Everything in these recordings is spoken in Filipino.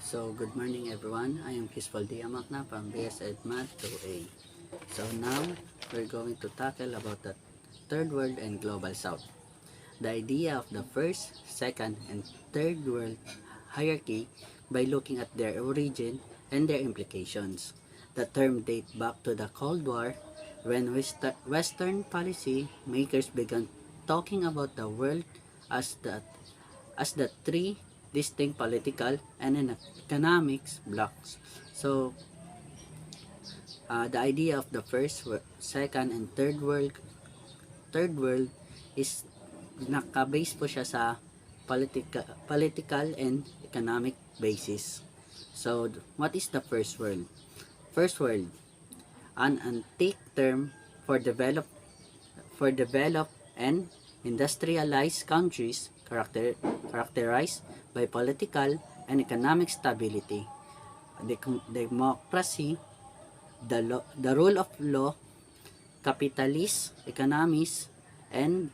So, good morning everyone. I am Kispal Diamakna from BS Ed Math 2A. So now, we're going to tackle about the Third World and Global South. The idea of the first, second, and third world hierarchy by looking at their origin and their implications. The term dates back to the Cold War when Western policy makers began talking about the world as the three distinct political and economics blocks. So, the idea of the first, second, and third world is nakabase po siya sa political and economic basis. So, what is the first world? First world, an antique term for developed and industrialized countries characterized by political and economic stability, democracy, the rule of law, capitalist economies, and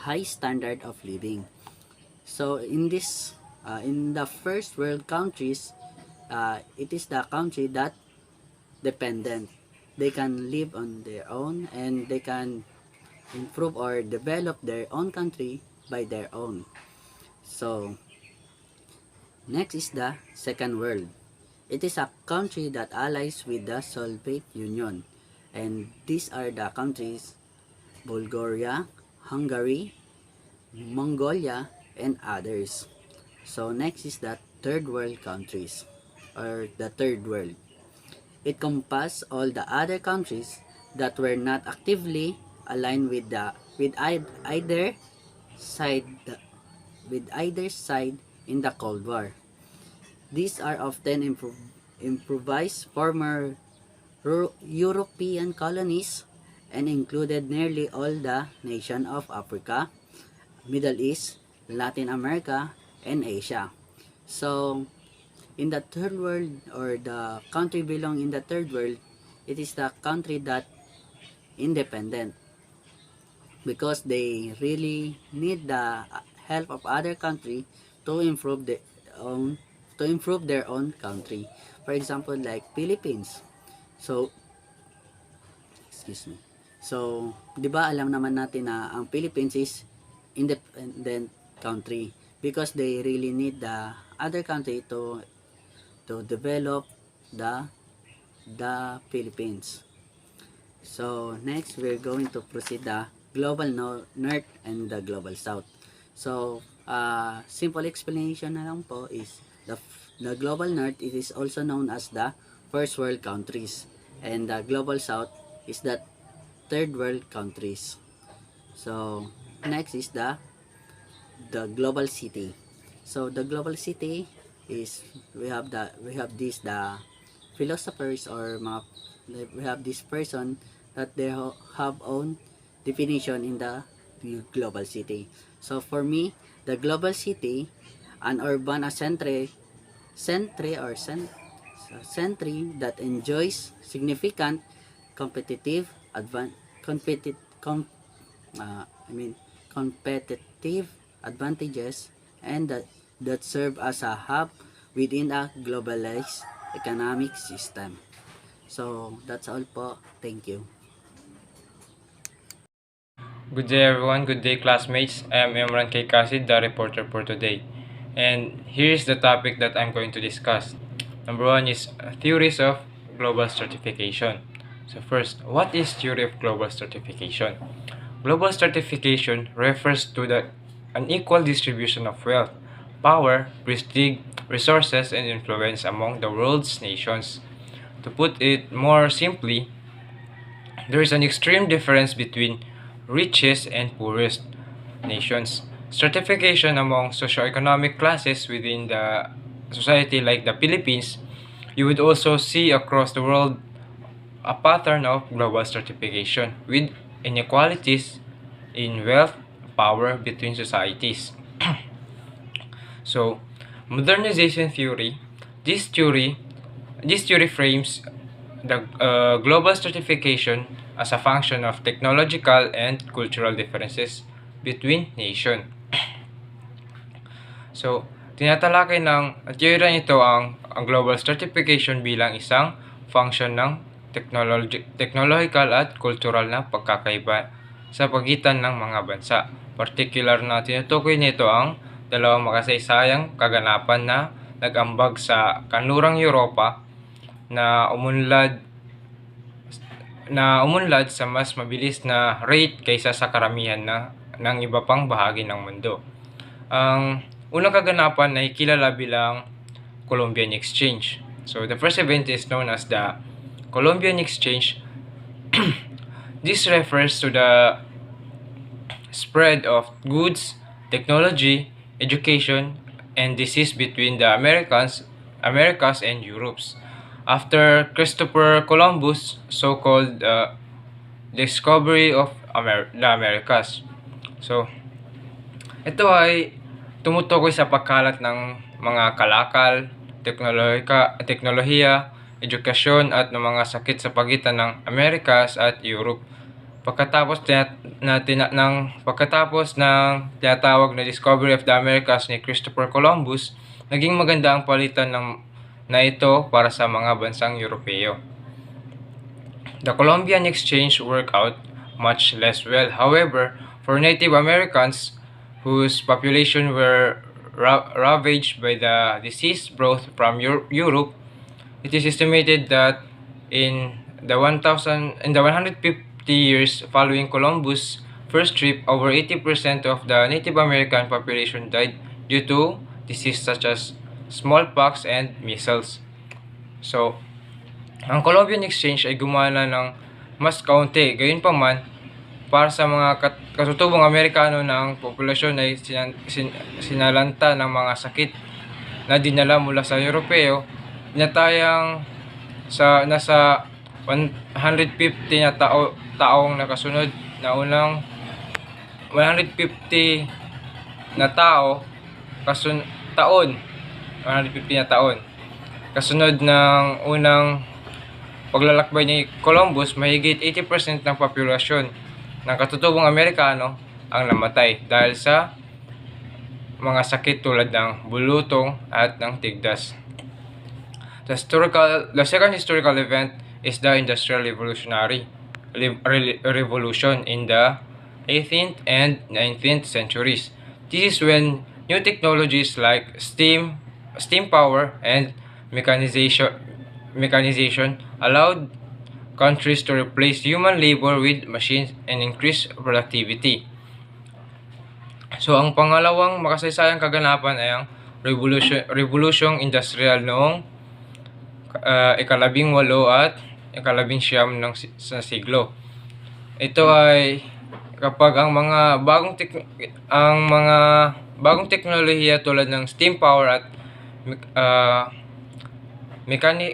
high standard of living. So in the first world countries, it is the country that dependent. They can live on their own and they can improve or develop their own country by their own. So next is the second world. It is a country that allies with the Soviet Union, and these are the countries Bulgaria, Hungary, Mongolia, and others. So next is the third world countries, or the third world. It encompasses all the other countries that were not actively aligned either side with either side in the Cold War. These are often improvised former European colonies and included nearly all the nations of Africa, Middle East, Latin America, and Asia. So, in the third world, or the country belong in the third world, it is the country that independent because they really need the help of other country to improve their own country. For example, like Philippines. So, excuse me. So, 'di ba alam naman natin na ang Philippines is independent country because they really need the other country to develop the Philippines. So, next we're going to proceed the global north and the global south. So, simple explanation na lang po is the global north, it is also known as the first world countries, and the global south is the third world countries. So, next is the global city. So, the global city is we have the philosophers or we have this person that they have own definition in the global city. So for me, the global city, an urban century that enjoys significant competitive competitive advantages, and that serve as a hub within a globalized economic system. So that's all po. Thank you. Good day everyone, good day classmates. I am Imran K. Kasid, the reporter for today. And here's the topic that I'm going to discuss. Number one is theories of global stratification. So first, what is theory of global stratification? Global stratification refers to the unequal distribution of wealth, power, prestige, resources, and influence among the world's nations. To put it more simply, there is an extreme difference between richest and poorest nations. Stratification among socioeconomic classes within the society like the Philippines, you would also see across the world a pattern of global stratification with inequalities in wealth, power between societies. So, modernization theory, this theory, this theory frames the global stratification as a function of technological and cultural differences between nations. So, tinatalakay ng teorya nito ang global stratification bilang isang function ng technological at cultural na pagkakaiba sa pagitan ng mga bansa. Particular na tinutukoy nito ang dalawang makasaysayang kaganapan na nag-ambag sa kanlurang Europa na umunlad sa mas mabilis na rate kaysa sa karamihan ng iba pang bahagi ng mundo. Ang unang kaganapan ay kilala bilang Columbian Exchange. So the first event is known as the Columbian Exchange. This refers to the spread of goods, technology, education, and disease between the Americas and Europes. After Christopher Columbus' so-called discovery of the Americas. So, ito ay tumutukoy sa pagkalat ng mga kalakal, teknolohiya, edukasyon at ng mga sakit sa pagitan ng Americas at Europe. Pagkatapos ng tinatawag na Discovery of the Americas ni Christopher Columbus, naging maganda ang palitan na ito para sa mga bansang Europeo. The Columbian Exchange worked out much less well. However, for Native Americans whose population were ravaged by the disease brought from Europe, it is estimated that in the 150 years following Columbus' first trip, over 80% of the Native American population died due to disease such as smallpox and measles. So, ang Columbian Exchange ay gumana ng mas kaunti. Gayunpaman, para sa mga katutubong Amerikano na ang populasyon ay sinalanta ng mga sakit na dinala mula sa Europeo, tinatayang nasa 150 na taong nakasunod na unang 150 na taon 150 na taon. Kasunod ng unang paglalakbay ni Columbus, mahigit 80% ng populasyon ng katutubong Amerikano ang namatay dahil sa mga sakit tulad ng bulutong at ng tigdas. The second historical event is the Industrial Revolution in the 18th and 19th centuries. This is when new technologies like steam power, and mechanization allowed countries to replace human labor with machines and increase productivity. So, ang pangalawang makasaysayang kaganapan ay ang Revolusyong Industrial noong ika-18 at ika-19 sa siglo. Ito ay kapag ang mga bagong teknolohiya tulad ng steam power at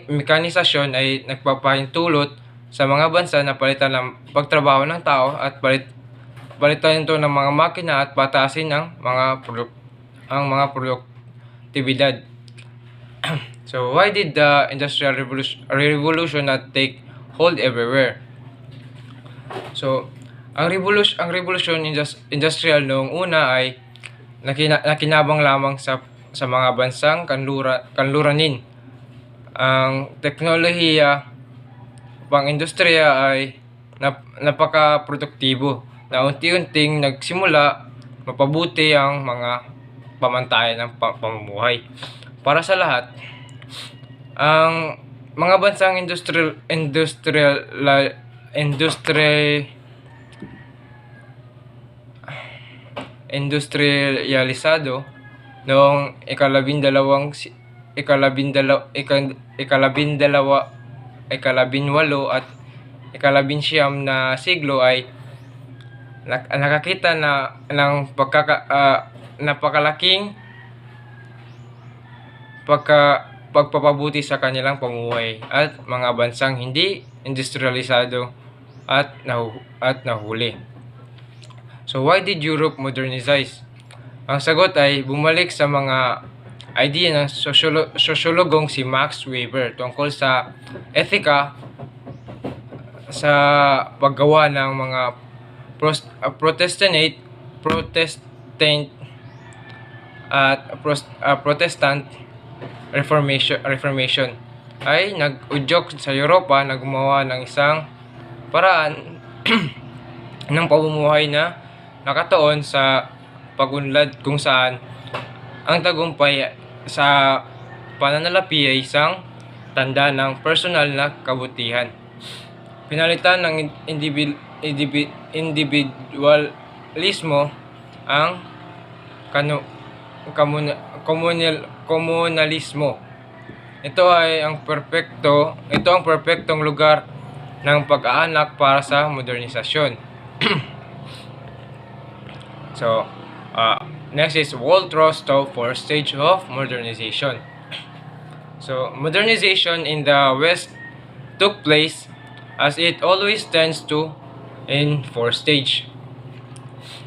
mekanisasyon ay nagpapahintulot sa mga bansa na palitan ng pagtrabaho ng tao at palitan ito ng mga makina at patasin ang mga produktibidad. So, why did the Industrial Revolution not take hold everywhere? So, ang revolution industrial noong una ay nakinabang lamang sa mga bansang kanluranin. Ang teknolohiya pang-industriya ay napaka-produktibo na unti-unting nagsimula mapabuti ang mga pamantayan ng pamumuhay. Para sa lahat, ang mga bansang industrialisado noong ikalabinwalo at ikalabinsyam na siglo ay nakakita ng napakalaking pagpapabuti sa kanilang pamumuhay at mga bansang hindi industrialisado at nahuli. So, why did Europe modernize? Ang sagot ay bumalik sa mga idea ng sosyologong si Max Weber tungkol sa etika sa paggawa ng mga Protestant at Protestant Reformation ay nag-udyok sa Europa na gumawa ng isang paraan ng pamumuhay na nakatuon sa pagunlad, kung saan ang tagumpay sa pananalapi ay isang tanda ng personal na kabutihan. Pinalitan ng individualismo ang komunalismo. Ito ang perpektong lugar ng pag-aanak para sa modernisasyon. So, next is World Rostow for stage of modernization. So, modernization in the West took place as it always tends to in 4 stage.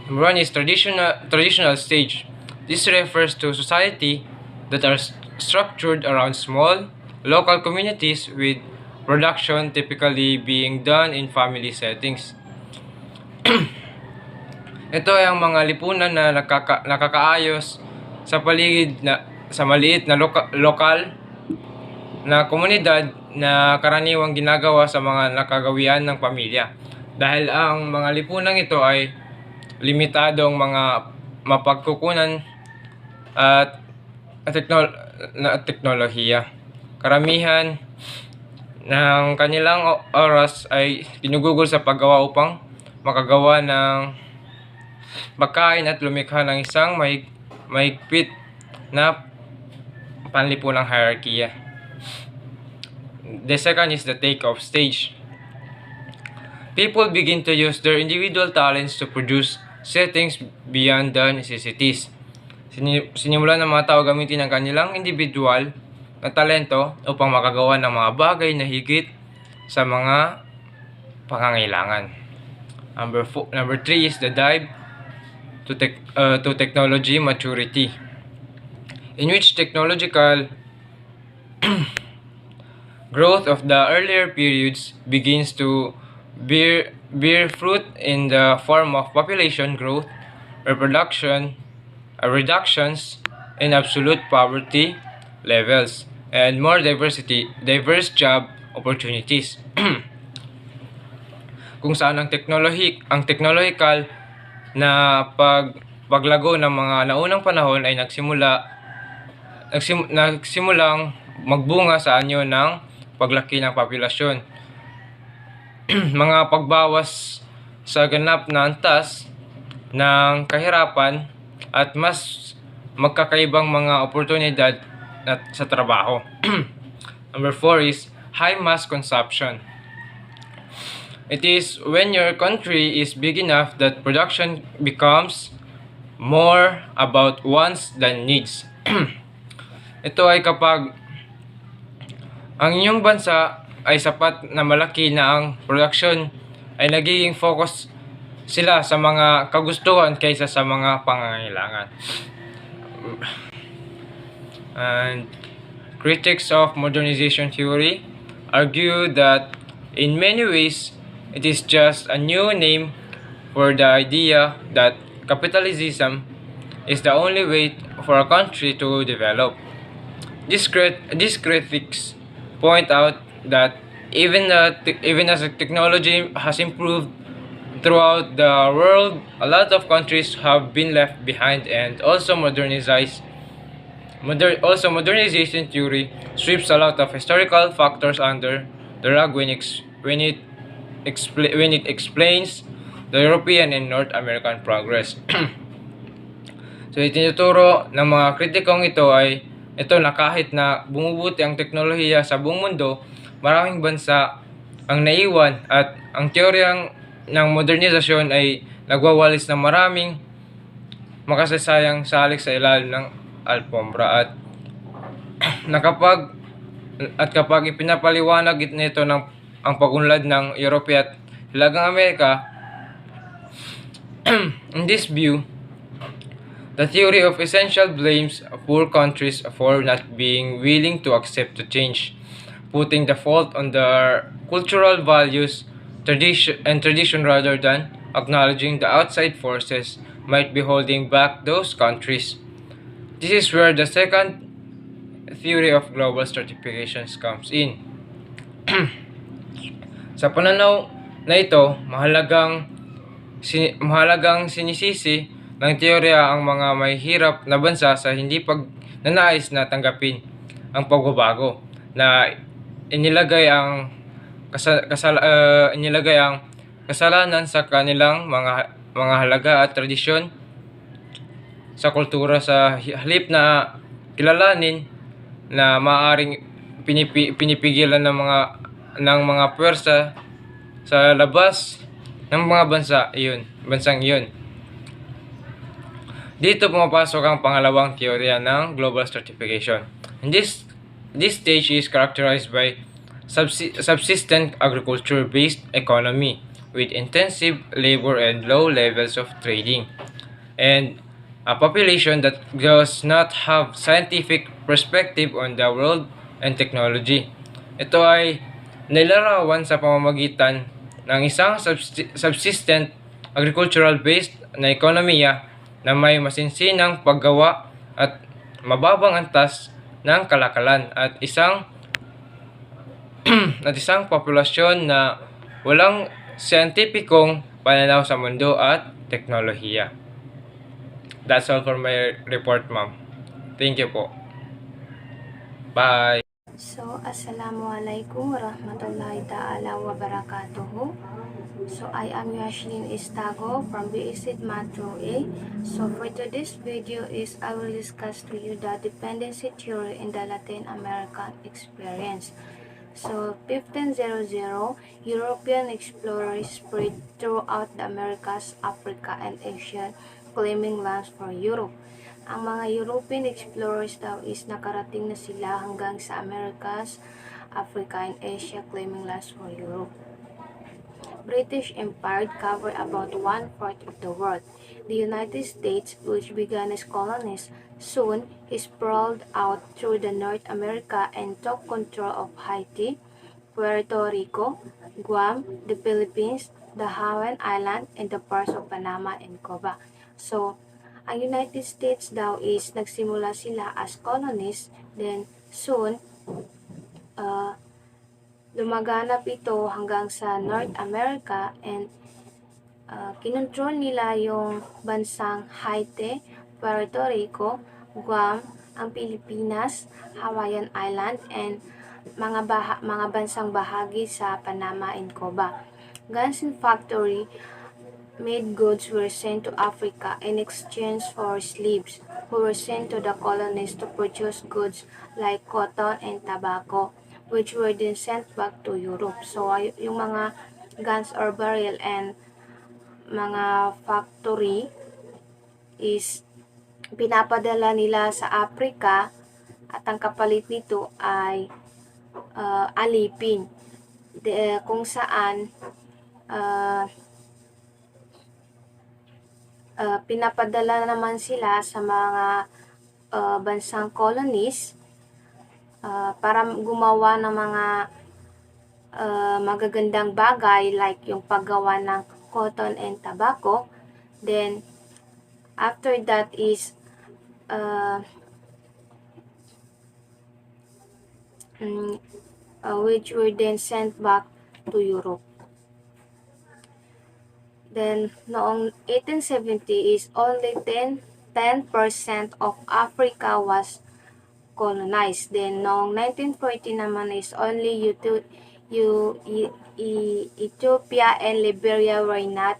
Number 1 is traditional stage. This refers to society that are structured around small local communities with production typically being done in family settings. Ito ay ang mga lipunan na nakakaayos sa paligid na sa maliit na lokal na komunidad na karaniwang ginagawa sa mga nakagawian ng pamilya. Dahil ang mga lipunan ito ay limitadong mga mapagkukunan at teknolohiya. Karamihan ng kanilang oras ay ginugugol sa paggawa upang makagawa ng pagkain at lumikha ng isang mahigpit na panlipunang hierarchy. The second is the take-off stage. People begin to use their individual talents to produce settings beyond the necessities. Sinimulan ng mga tao gamitin ang kanilang individual na talento upang makagawa ng mga bagay na higit sa mga pangangailangan. Number 3 is the dive to technology maturity, in which technological growth of the earlier periods begins to bear fruit in the form of population growth, reductions in absolute poverty levels, and more diverse job opportunities. Kung saan ang technological na paglago ng mga naunang panahon ay nagsimulang magbunga sa anyo ng paglaki ng populasyon. Mga pagbawas sa ganap na antas ng kahirapan at mas magkakaibang mga oportunidad sa trabaho. Number 4 is high mass consumption. It is when your country is big enough that production becomes more about wants than needs. Ito ay kapag ang inyong bansa ay sapat na malaki na ang production ay nagiging focus sila sa mga kagustuhan kaysa sa mga pangangailangan. And critics of modernization theory argue that in many ways it is just a new name for the idea that capitalism is the only way for a country to develop. These critics point out that even as technology has improved throughout the world, a lot of countries have been left behind, and also modernization theory sweeps a lot of historical factors under the rug when it explains the European and North American progress. So itinuturo ng mga kritikong ito na kahit na bumubuti ang teknolohiya sa buong mundo, maraming bansa ang naiwan at ang teoryang ng modernisasyon ay nagwawalis ng maraming makasasayang salik sa ilalim ng alpombra kapag ipinapaliwanag nito ang pagunlad ng Europe at Hilagang Amerika. In this view, the theory of essential blames poor countries for not being willing to accept the change, putting the fault on their cultural values, tradition rather than acknowledging the outside forces might be holding back those countries. This is where the second theory of global stratifications comes in. Sa pananaw na ito, mahalagang sinisisi ng teorya ang mga may hirap na bansa sa hindi pagnanais na tanggapin ang pagbabago na inilagay ang inilagay ang kasalanan sa kanilang mga halaga at tradisyon sa kultura sa halip na kilalanin na maaring pinipigilan ng mga puwersa sa labas ng mga bansang iyon. Dito pumapasok ang pangalawang teorya ng global stratification. And this stage is characterized by subsistent agriculture-based economy with intensive labor and low levels of trading, and a population that does not have scientific perspective on the world and technology. Ito ay nilarawan sa pamamagitan ng isang subsistent agricultural-based na ekonomiya na may masinsinang paggawa at mababang antas ng kalakalan at isang populasyon na walang siyentipikong pananaw sa mundo at teknolohiya. That's all for my report, ma'am. Thank you po. Bye. So, Assalamualaikum warahmatullahi ta'ala wabarakatuh. So, I am Yashlin Istago from BSID Matro A. So, for today's video is I will discuss to you the dependency theory in the Latin American experience. So, 1500, European explorers spread throughout the Americas, Africa, and Asia, claiming lands for Europe. Ang mga European explorers daw is nakarating na sila hanggang sa Americas, Africa, and Asia, claiming lands for Europe. British Empire covered about 1/4 of the world. The United States, which began as colonies, soon sprawled out through the North America and took control of Haiti, Puerto Rico, Guam, the Philippines, the Hawaiian Island, and the parts of Panama and Cuba. So, ang United States daw is nagsimula sila as colonies, then soon, lumaganap ito hanggang sa North America and kinontrol nila yung bansang Haiti, Puerto Rico, Guam, ang Pilipinas, Hawaiian Island, and mga bansang bahagi sa Panama and Cuba. Guns and factory made goods were sent to Africa in exchange for slaves who were sent to the colonies to produce goods like cotton and tobacco, which were then sent back to Europe. So, yung mga guns or barrel and mga factory is pinapadala nila sa Africa at ang kapalit nito ay alipin. Kung saan pinapadala naman sila sa mga bansang colonies para gumawa ng mga magagandang bagay like yung paggawa ng cotton and tobacco. Then, after that is which were then sent back to Europe. Then, noong 1870 is only 10% of Africa was colonized. Then, noong 1940 naman is only Ethiopia and Liberia were not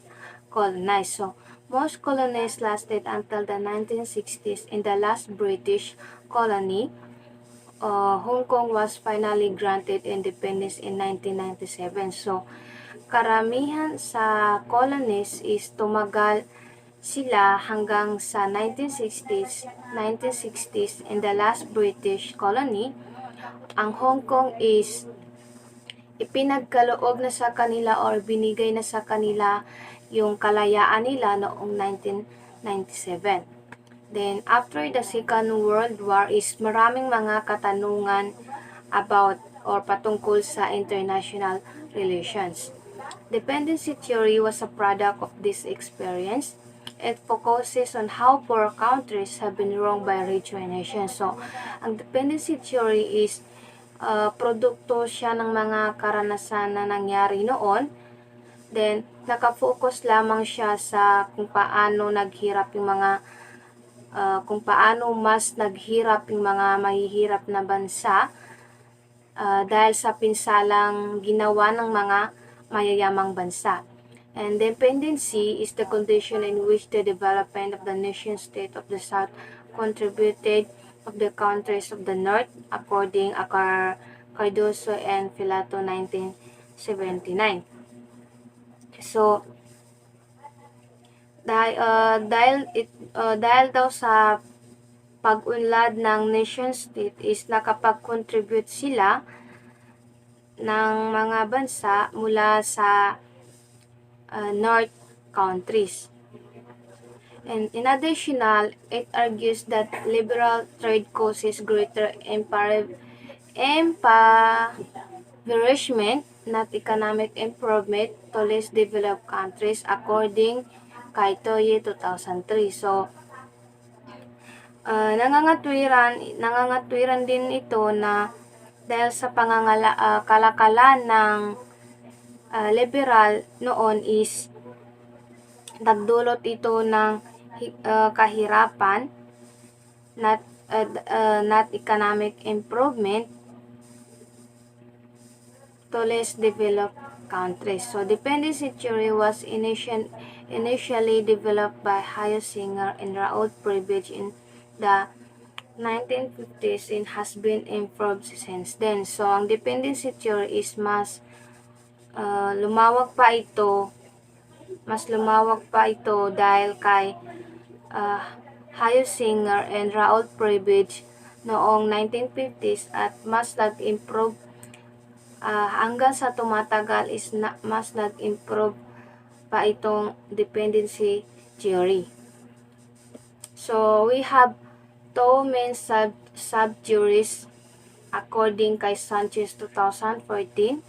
colonized. So, most colonies lasted until the 1960s. In the last British colony, Hong Kong was finally granted independence in 1997. So, karamihan sa colonies is tumagal sila hanggang sa 1960s in the last British colony. Ang Hong Kong is ipinagkaloob na sa kanila or binigay na sa kanila yung kalayaan nila noong 1997. Then, after the Second World War is maraming mga katanungan about or patungkol sa international relations. Dependency theory was a product of this experience. it focuses on how poor countries have been wronged by richer nations. So, ang dependency theory is produkto siya ng mga karanasan na nangyari noon. Then, nakafocus lamang siya sa kung paano naghirap yung mga kung paano mas naghirap yung mga mahihirap na bansa dahil sa pinsalang ginawa ng mga mayayamang bansa. And dependency is the condition in which the development of the nation-state of the South contributed of the countries of the North, according to Cardoso and Filato 1979. So, dahil daw sa pag-unlad ng nation-state is nakapag-contribute sila ng mga bansa mula sa North countries. And in additional, it argues that liberal trade causes greater impoverishment, not economic improvement, to less developed countries, according kay Toye 2003. So, nangangatwiran din ito na dahil sa kalakalan ng liberal noon is nagdulot ito ng kahirapan, not economic improvement to less developed countries. So, dependency theory was initially developed by Singer and Raoul Prebisch in the 1950s and has been improved since then. So, ang dependency theory is mas lumawak pa ito dahil kay Singer and Raoul Prebisch noong 1950s at mas nag-improve hanggang sa tumatagal is mas nag-improve pa itong dependency theory. So, we have two main sub-theories according kay Sanchez 2014.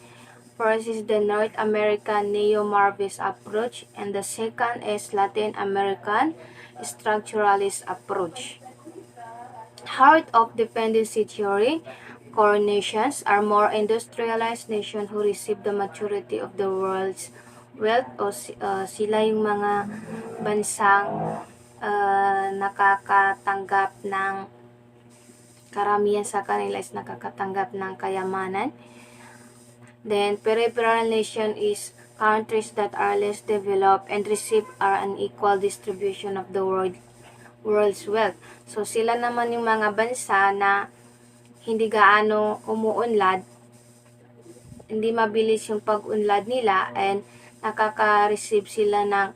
First is the North American neo-Marxist approach, and the second is Latin American structuralist approach. Heart of dependency theory: core nations are more industrialized nations who receive the majority of the world's wealth, o sila yung mga bansang nakakatanggap ng karamihan sa kanila is nakakatanggap ng kayamanan. Then, peripheral nation is countries that are less developed and receive an equal distribution of the world's wealth. So, sila naman yung mga bansa na hindi gaano umuunlad, hindi mabilis yung pag-unlad nila, and nakaka-receive sila ng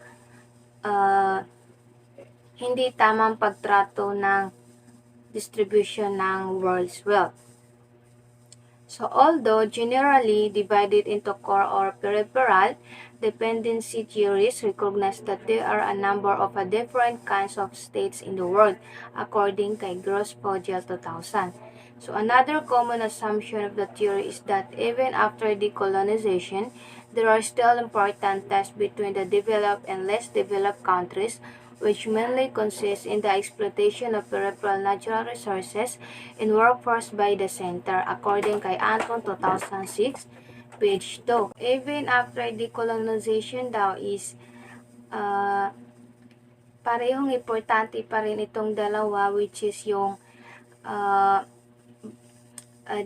hindi tamang pagtrato ng distribution ng world's wealth. So, although generally divided into core or peripheral, dependency theories recognize that there are a number of different kinds of states in the world, according kay Gross-Fogel 2000. So, another common assumption of the theory is that even after decolonization, there are still important ties between the developed and less developed countries, which mainly consists in the exploitation of peripheral natural resources and workforce by the center, according kay Anton 2006, page 2. Even after decolonization daw is parehong importante pa rin itong dalawa, which is yung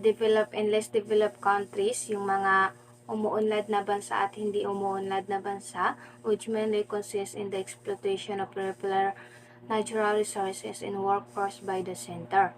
developed and less developed countries, yung mga umuunlad na bansa at hindi umuunlad na bansa, which mainly consists in the exploitation of peripheral natural resources and workforce by the center.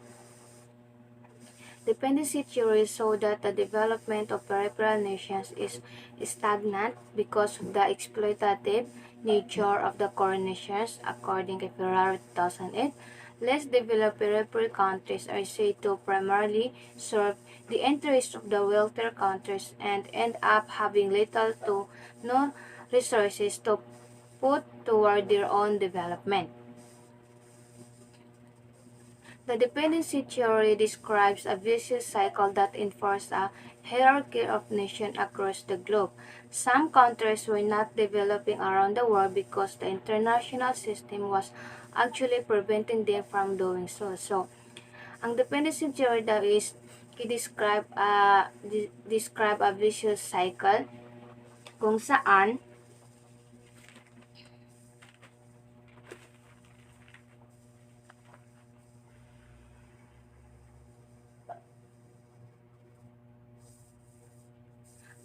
Dependency theories show that the development of peripheral nations is stagnant because of the exploitative nature of the core nations, according to Ferrari 2008. Less developed peripheral countries are said to primarily serve the interests of the wealthier countries and end up having little to no resources to put toward their own development. The dependency theory describes a vicious cycle that enforces a hierarchy of nations across the globe. Some countries were not developing around the world because the international system was actually preventing them from doing so. So, ang dependency theory daw is describe a vicious cycle kung saan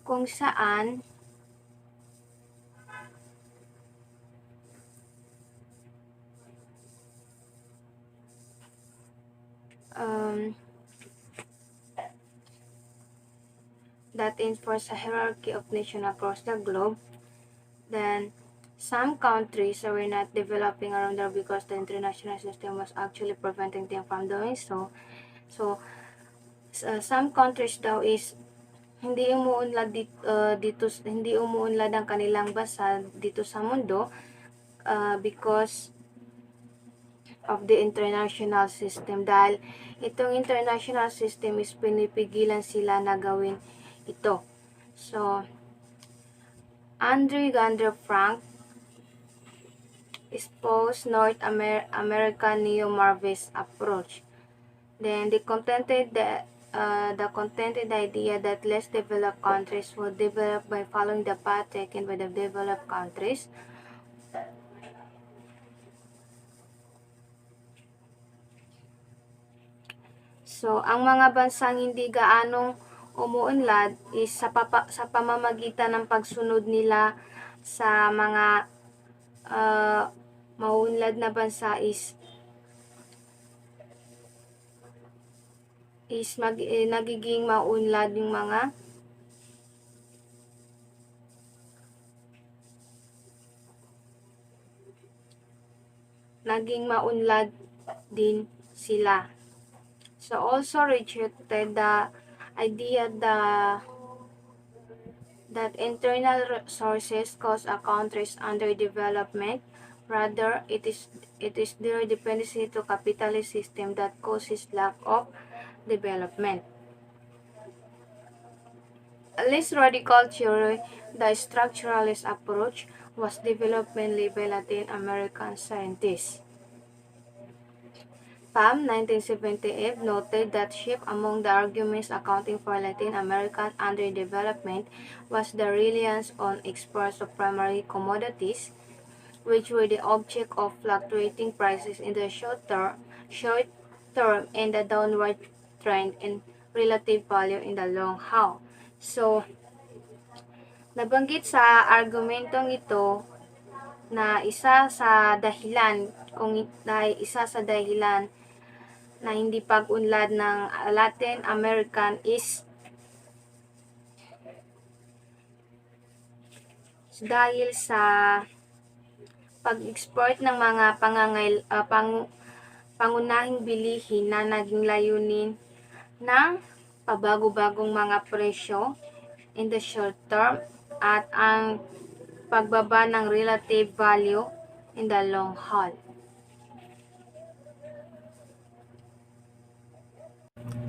kung saan um, that enforce a hierarchy of nations across the globe. Then some countries were not developing around there because the international system was actually preventing them from doing so. So some countries daw is hindi umuunlad hindi umuunlad ang kanilang bansa dito sa mundo because of the international system, dahil itong international system is pinipigilan sila na gawin ito. So Andre Gander Frank espoused North American neo-Marxist approach. Then the contented idea that less developed countries would develop by following the path taken by the developed countries. So, ang mga bansang hindi gaanong umuunlad is sa pamamagitan ng pagsunod nila sa mga mauunlad na bansa is nagiging maunlad yung mga naging maunlad din sila. So also rejected the idea that internal resources cause a country's underdevelopment. Rather, it is their dependency to capitalist system that causes lack of development. A less radical theory, the structuralist approach, was developed mainly by Latin American scientists. Pham 1978 noted that chief among the arguments accounting for Latin American underdevelopment was the reliance on exports of primary commodities, which were the object of fluctuating prices in the short term and the downward trend in relative value in the long haul. So, nabanggit sa argumentong ito na isa sa dahilan na hindi pag-unlad ng Latin American is dahil sa pag-export ng mga pangunahing bilihin na naging layunin ng pabago-bagong mga presyo in the short term at ang pagbaba ng relative value in the long haul.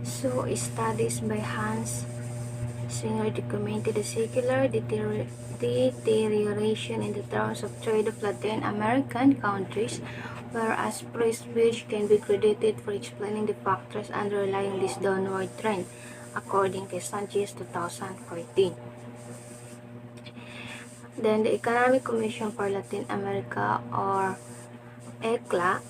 So, studies by Hans Singer documented the secular deterioration in the terms of trade of Latin American countries, whereas prestige can be credited for explaining the factors underlying this downward trend, according to Sanchez 2014. Then the Economic Commission for Latin America, or ECLA,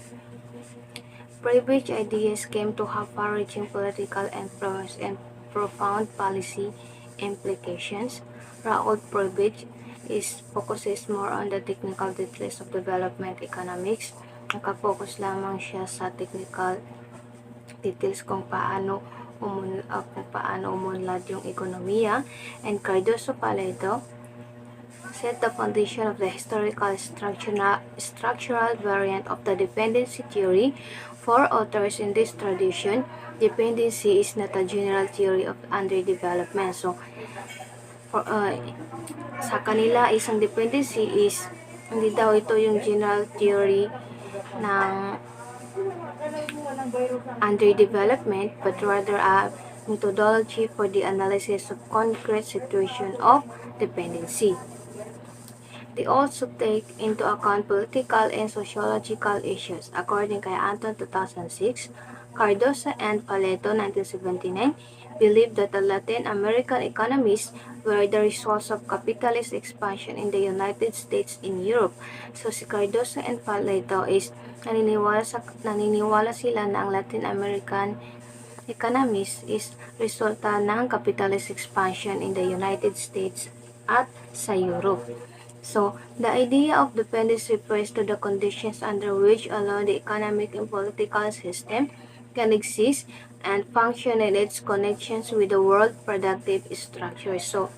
Prebisch ideas came to have far-reaching political influence and profound policy implications. Raoul Prebisch focuses more on the technical details of development economics. Nakafocus lamang siya sa technical details kung paano umunlad yung ekonomiya. And Cardoso Paledo set the foundation of the historical structural variant of the dependency theory. For authors in this tradition, dependency is not a general theory of underdevelopment. So, sa kanila, isang dependency is hindi daw ito yung general theory ng under development, but rather a methodology for the analysis of concrete situation of dependency. They also take into account political and sociological issues. According kay Anton 2006, Cardoso and Paleto 1979 believed that the Latin American economies were the results of capitalist expansion in the United States and Europe. So si Cardoso and Paleto is naniniwala sila na ang Latin American economies is resulta ng capitalist expansion in the United States at sa Europe. So, the idea of dependence refers to the conditions under which alone the economic and political system can exist and function in its connections with the world productive structure. So,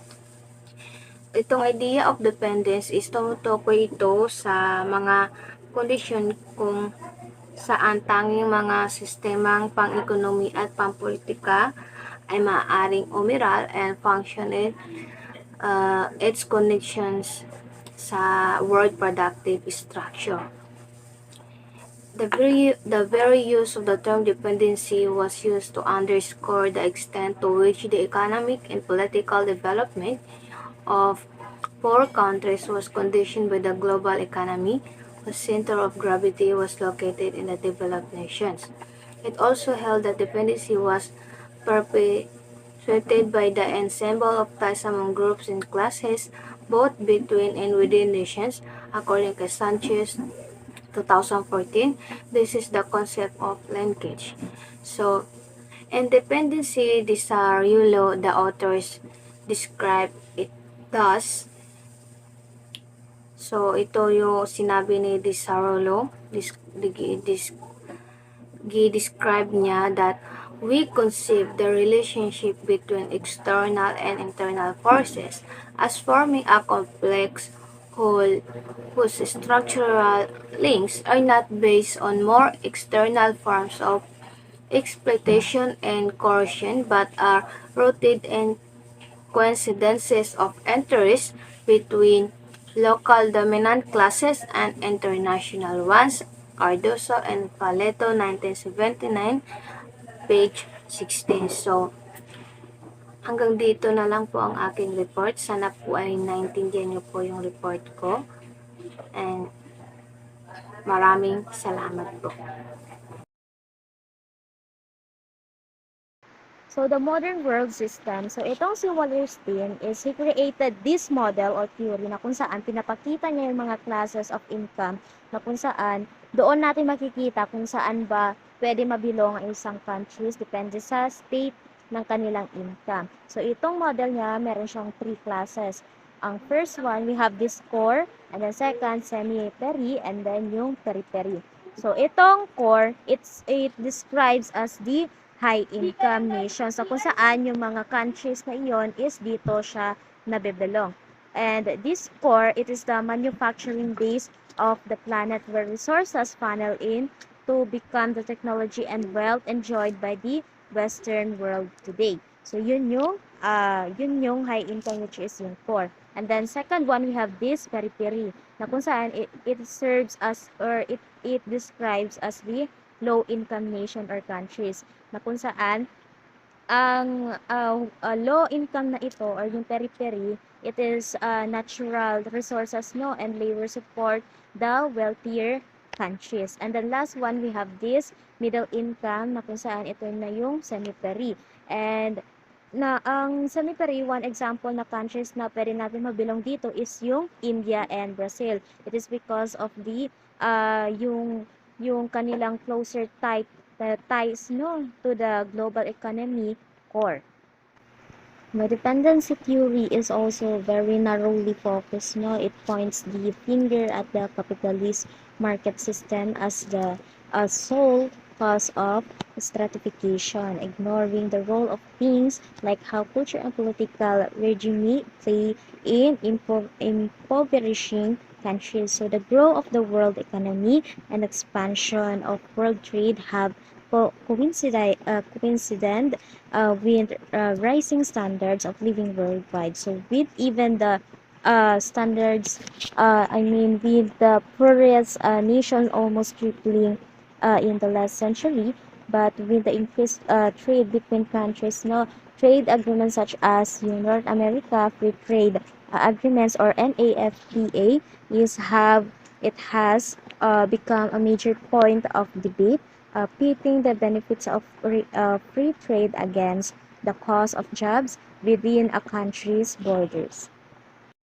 itong idea of dependence is tumutukoy ito sa mga kondisyon kung saan tanging mga sistemang pang-ekonomi at pang-politika ay maaaring umiral and function in its connections sa world productive structure. The very use of the term dependency was used to underscore the extent to which the economic and political development of poor countries was conditioned by the global economy, whose center of gravity was located in the developed nations. It also held that dependency was perpetuated by the ensemble of ties among groups and classes, both between and within nations. According to Sanchez 2014, this is the concept of linkage. So, independency Desarullo, the authors describe it thus. So, ito yung sinabi ni Desarullo, describe niya that we conceive the relationship between external and internal forces as forming a complex whole whose structural links are not based on more external forms of exploitation and coercion but are rooted in coincidences of interest between local dominant classes and international ones. Cardoso and Paleto 1979, page 16. So, hanggang dito na lang po ang aking report. Sana po ay naintindihan niyo po yung report ko. And maraming salamat po. So, the modern world system. So, itong si Wallerstein is he created this model or theory na kung saan pinapakita niya yung mga classes of income na kung saan doon natin makikita kung saan ba pwede mabilong ang isang countries depende sa state ng kanilang income. So, itong model niya, meron siyang 3 classes. Ang first one, we have this core, and then second, semi-peri, and then yung peri-peri. So, itong core, it describes as the high-income nation. So, kung saan yung mga countries na iyon is dito siya nabibelong. And this core, it is the manufacturing base of the planet where resources funnel in to become the technology and wealth enjoyed by the Western world today. So, yun yung high-income which is yung core. And then, second one, we have this peri-peri na kung saan it serves as or it describes as the low-income nation or countries na kung saan ang low income na ito or yung peri-peri, it is natural resources no and labor support the wealthier countries. And the last one, we have this middle income na kung saan ito na yung semi-peri. And na ang semi-peri, one example na countries na pwede natin mabilong dito is yung India and Brazil. It is because of the yung kanilang closer ties no to the global economy core. My dependency theory is also very narrowly focused. No, it points the finger at the capitalist market system as the sole cause of stratification, ignoring the role of things like how culture and political regime play in impoverishing countries. So the growth of the world economy and expansion of world trade have coincided with rising standards of living worldwide. So with even the standards, with the poorest nation almost tripling in the last century, but with the increased trade between countries, no, trade agreements such as yung North America Free Trade Agreements or NAFTA has become a major point of debate, pitting the benefits of free trade against the cost of jobs within a country's borders.